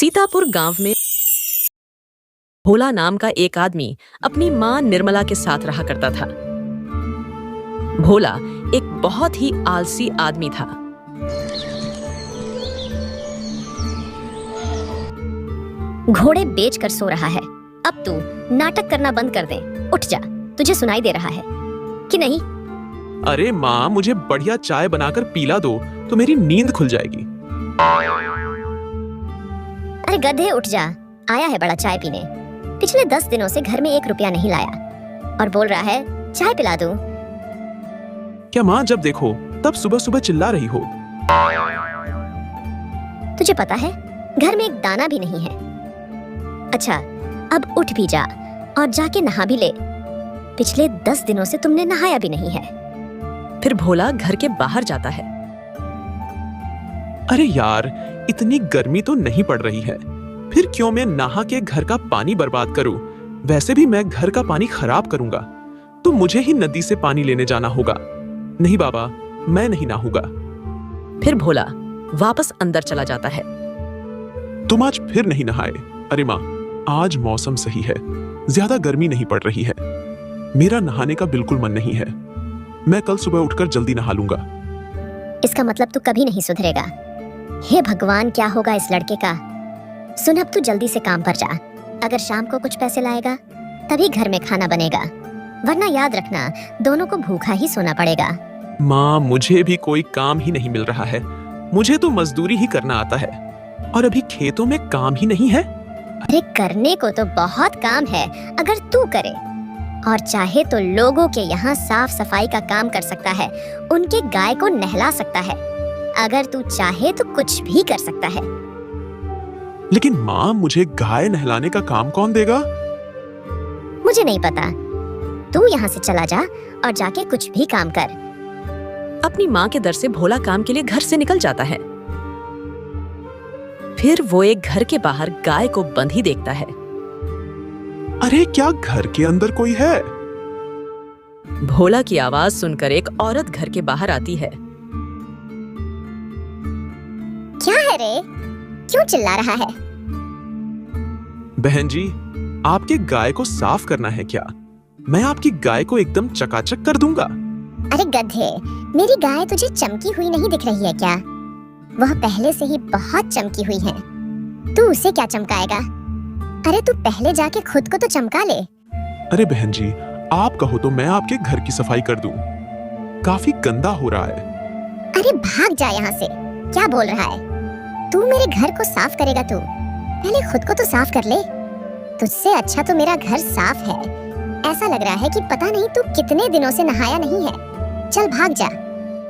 सीतापुर गांव में भोला नाम का एक आदमी अपनी मां निर्मला के साथ रहा करता था। भोला एक बहुत ही आलसी आदमी था। घोड़े बेचकर सो रहा है। अब तू नाटक करना बंद कर दे। उठ जा, तुझे सुनाई दे रहा है कि नहीं? अरे माँ, मुझे बढ़िया चाय बनाकर पिला दो तो मेरी नींद खुल जाएगी। अरे गधे, उठ जा। आया है बड़ा चाय पीने। पिछले 10 दिनों से घर में 1 रुपया नहीं लाया और बोल रहा है चाय पिला दूं। क्या माँ, जब देखो तब सुबह सुबह चिल्ला रही हो? तुझे पता है घर में एक दाना भी नहीं है। अच्छा, अब उठ भी जा और जाके नहा भी ले। पिछले 10 दिनों से तुमने नहाया भी नहीं है। फिर भोला घर के बाहर जाता है। अरे यार, इतनी गर्मी तो नहीं पड़ रही है, फिर क्यों मैं नहा के घर का पानी बर्बाद करूं? वैसे भी मैं घर का पानी खराब करूंगा तो मुझे ही नदी से पानी लेने जाना होगा। नहीं बाबा, मैं नहीं नहाऊंगा। फिर भोला वापस अंदर चला जाता है। तुम आज फिर नहीं नहाए? अरे माँ, आज मौसम सही है, ज्यादा गर्मी नहीं पड़ रही है। मेरा नहाने का बिल्कुल मन नहीं है। मैं कल सुबह उठकर जल्दी नहा लूंगा। इसका मतलब तू कभी नहीं सुधरेगा। हे भगवान, क्या होगा इस लड़के का? सुन, अब तू जल्दी से काम पर जा। अगर शाम को कुछ पैसे लाएगा तभी घर में खाना बनेगा, वरना याद रखना दोनों को भूखा ही सोना पड़ेगा। माँ, मुझे भी कोई काम ही नहीं मिल रहा है। मुझे तो मजदूरी ही करना आता है और अभी खेतों में काम ही नहीं है। अरे करने को तो बहुत काम है, अगर तू करे और चाहे तो लोगों के यहाँ साफ सफाई का काम कर सकता है, उनके गाय को नहला सकता है। अगर तू चाहे तो कुछ भी कर सकता है। लेकिन माँ, मुझे गाय नहलाने का काम कौन देगा? मुझे नहीं पता, तू यहाँ से चला जा और जाके कुछ भी काम कर। अपनी माँ के डर से भोला काम के लिए घर से निकल जाता है। फिर वो एक घर के बाहर गाय को बंधी देखता है। अरे क्या घर के अंदर कोई है? भोला की आवाज सुनकर एक औरत घर के बाहर आती है। क्या है रे? क्यों चिल्ला रहा है? बहन जी, आपके गाय को साफ करना है क्या? मैं आपकी गाय को एकदम चकाचक कर दूंगा। अरे गधे, मेरी गाय तुझे चमकी हुई नहीं दिख रही है क्या? वह पहले से ही बहुत चमकी हुई है। तू उसे क्या चमकाएगा? अरे तू पहले जाके खुद को तो चमका ले। अरे बहन जी, आप कहो तो मैं आपके घर की सफाई कर दूं। काफी गंदा हो रहा है। अरे भाग जा यहाँ से। क्या बोल रहा है? तू मेरे घर को साफ करेगा? तू पहले खुद को तो साफ कर ले। तुझसे अच्छा तो मेरा घर साफ है। ऐसा लग रहा है कि पता नहीं तू कितने दिनों से नहाया नहीं है। चल भाग जा,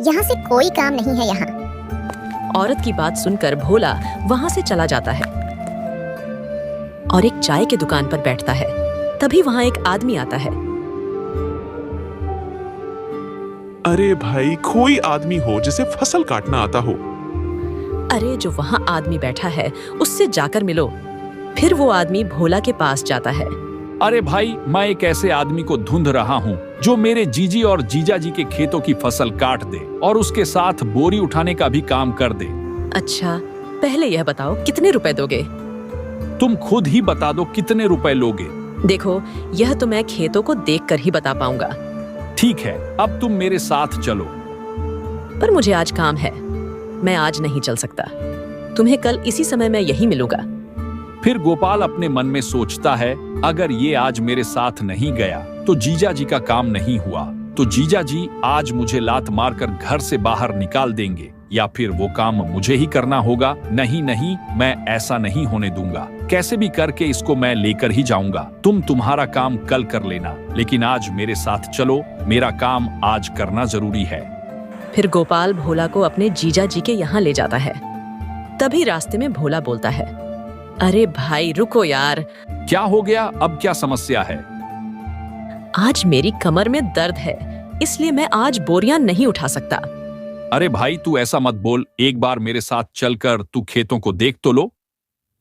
यहाँ से कोई काम नहीं है यहाँ। औरत की बात सुनकर भोला वहां से चला जाता है और एक चाय की दुकान पर बैठता है। तभी वहां एक आदमी आता है। अरे भाई, कोई आदमी हो जिसे फसल काटना आता हो। अरे जो वहां आदमी बैठा है उससे जाकर मिलो। फिर वो आदमी भोला के पास जाता है। अरे भाई, मैं एक ऐसे आदमी को ढूंढ रहा हूँ जो मेरे जीजी और जीजा जी के खेतों की फसल काट दे और उसके साथ बोरी उठाने का भी काम कर दे। अच्छा, पहले यह बताओ कितने रुपए दोगे? तुम खुद ही बता दो कितने रुपए लोगे। देखो, यह तो मैं खेतों को देखकर ही बता पाऊंगा। ठीक है, अब तुम मेरे साथ चलो। पर मुझे आज काम है, मैं आज नहीं चल सकता। तुम्हें कल इसी समय मैं यहीं मिलूंगा। फिर गोपाल अपने मन में सोचता है, अगर ये आज मेरे साथ नहीं गया तो जीजा जी का काम नहीं हुआ। तो जीजा जी आज मुझे लात मारकर घर से बाहर निकाल देंगे या फिर वो काम मुझे ही करना होगा। नहीं नहीं, मैं ऐसा नहीं होने दूंगा। कैसे भी करके इसको मैं लेकर ही जाऊंगा। तुम तुम्हारा काम कल कर लेना, लेकिन आज मेरे साथ चलो। मेरा काम आज करना जरूरी है। फिर गोपाल भोला को अपने जीजा जी के यहाँ ले जाता है। तभी रास्ते में भोला बोलता है, अरे भाई रुको यार। क्या हो गया? अब क्या समस्या है? आज मेरी कमर में दर्द है, इसलिए मैं आज बोरियां नहीं उठा सकता। अरे भाई, तू ऐसा मत बोल। एक बार मेरे साथ चलकर तू खेतों को देख तो लो।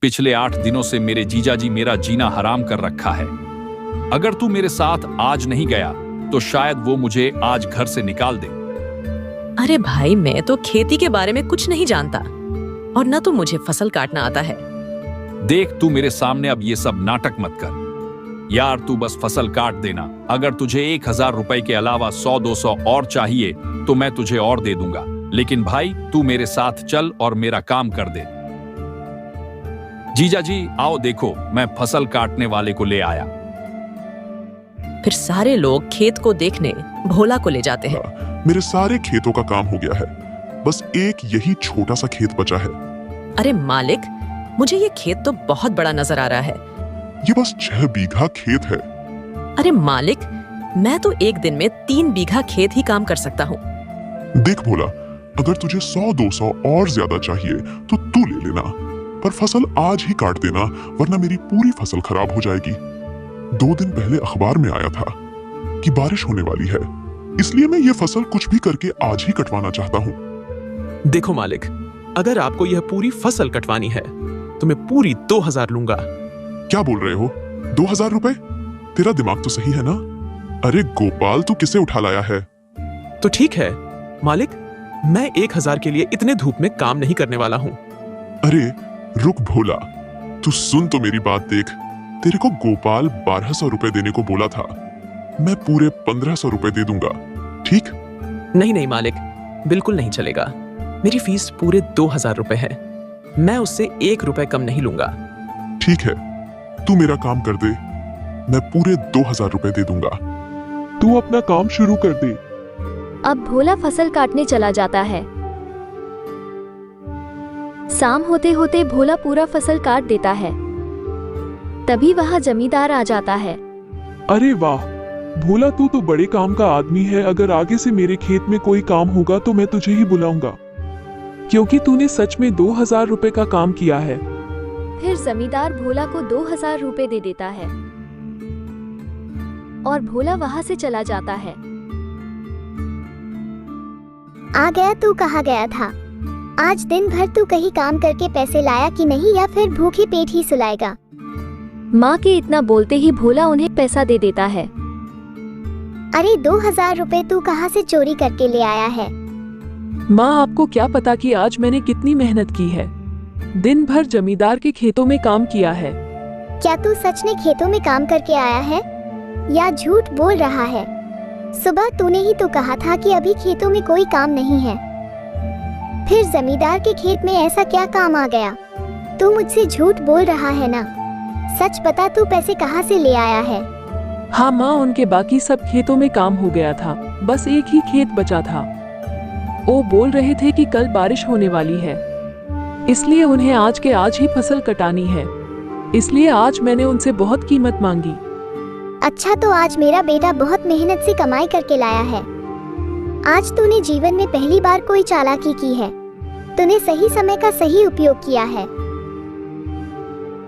पिछले 8 दिनों से मेरे जीजा जी मेरा जीना हराम कर रखा है। अगर तू मेरे साथ आज नहीं गया तो शायद वो मुझे आज घर से निकाल दे। अरे भाई, मैं तो खेती के बारे में कुछ नहीं जानता और न तो मुझे फसल काटना आता है। देख, तू मेरे सामने अब ये सब नाटक मत कर यार। तू बस फसल काट देना। अगर तुझे 1000 रुपए के अलावा 100-200 और चाहिए तो मैं तुझे और दे दूंगा, लेकिन भाई तू मेरे साथ चल और मेरा काम कर दे। जीजा जी आओ देखो, मैं फसल काटने वाले को ले आया। फिर सारे लोग खेत को देखने भोला को ले जाते हैं। मेरे सारे खेतों का काम हो गया है, बस एक यही छोटा सा खेत बचा है। अरे मालिक, मुझे ये खेत तो बहुत बड़ा नजर आ रहा है। ये बस 6 बीघा खेत है। अरे मालिक, मैं तो एक दिन में 3 बीघा खेत ही काम कर सकता हूँ। देख भोला, अगर तुझे 100-200 और ज्यादा चाहिए तो तू ले लेना, पर फसल आज ही काट देना, वरना मेरी पूरी फसल खराब हो जाएगी। 2 दिन पहले अखबार में आया था कि बारिश होने वाली है, इसलिए मैं ये फसल कुछ भी करके आज ही कटवाना चाहता हूँ। देखो मालिक, अगर आपको यह पूरी फसल कटवानी है तो मैं पूरी 2000 लूंगा। क्या बोल रहे हो? 2000 रुपए? तेरा दिमाग तो सही है ना? अरे गोपाल, तू किसे उठा लाया है? तो ठीक है मालिक, मैं 1000 के लिए इतने धूप में काम नहीं करने वाला हूँ। अरे रुक भोला, तू सुन तो मेरी बात देख। तेरे को गोपाल 1200 रुपए देने को बोला था, मैं पूरे 1500 रुपए दे दूंगा, ठीक? नहीं नहीं मालिक, बिल्कुल नहीं चलेगा। मेरी फीस पूरे 2000 रुपए है, मैं उससे 1 रुपए कम नहीं लूंगा। ठीक है, तू मेरा काम कर दे, मैं पूरे 2000 रुपए दे दूंगा। तू अपना काम शुरू कर दे। अब भोला फसल काटने चला जाता है। शाम होते होते भोला पूरा फसल काट देता है। तभी वहां जमींदार आ जाता है। अरे वाह भोला, तू तो बड़े काम का आदमी है। अगर आगे से मेरे खेत में कोई काम होगा तो मैं तुझे ही बुलाऊंगा, क्योंकि तूने सच में 2000 रुपए का काम किया है। फिर जमींदार भोला को 2000 रुपए दे देता है और भोला वहां से चला जाता है। आ गया तू, कहाँ गया था? आज दिन भर तू कहीं काम करके पैसे लाया कि नहीं, या फिर भूखे पेट ही सुलाएगा? माँ के इतना बोलते ही भोला उन्हें पैसा दे देता है। अरे 2000 रुपए तू कहाँ से चोरी करके ले आया है? माँ, आपको क्या पता कि आज मैंने कितनी मेहनत की है। दिन भर जमींदार के खेतों में काम किया है। क्या तू सच में खेतों में काम करके आया है या झूठ बोल रहा है? सुबह तूने ही तो कहा था कि अभी खेतों में कोई काम नहीं है, फिर जमींदार के खेत में ऐसा क्या काम आ गया? तू मुझसे झूठ बोल रहा है ना? सच बता, तू पैसे कहाँ से ले आया है? हाँ माँ, उनके बाकी सब खेतों में काम हो गया था, बस एक ही खेत बचा था। वो बोल रहे थे कि कल बारिश होने वाली है, इसलिए उन्हें आज के आज ही फसल कटानी है, इसलिए आज मैंने उनसे बहुत कीमत मांगी। अच्छा, तो आज मेरा बेटा बहुत मेहनत से कमाई करके लाया है। आज तूने जीवन में पहली बार कोई चालाकी की है। तूने सही समय का सही उपयोग किया है।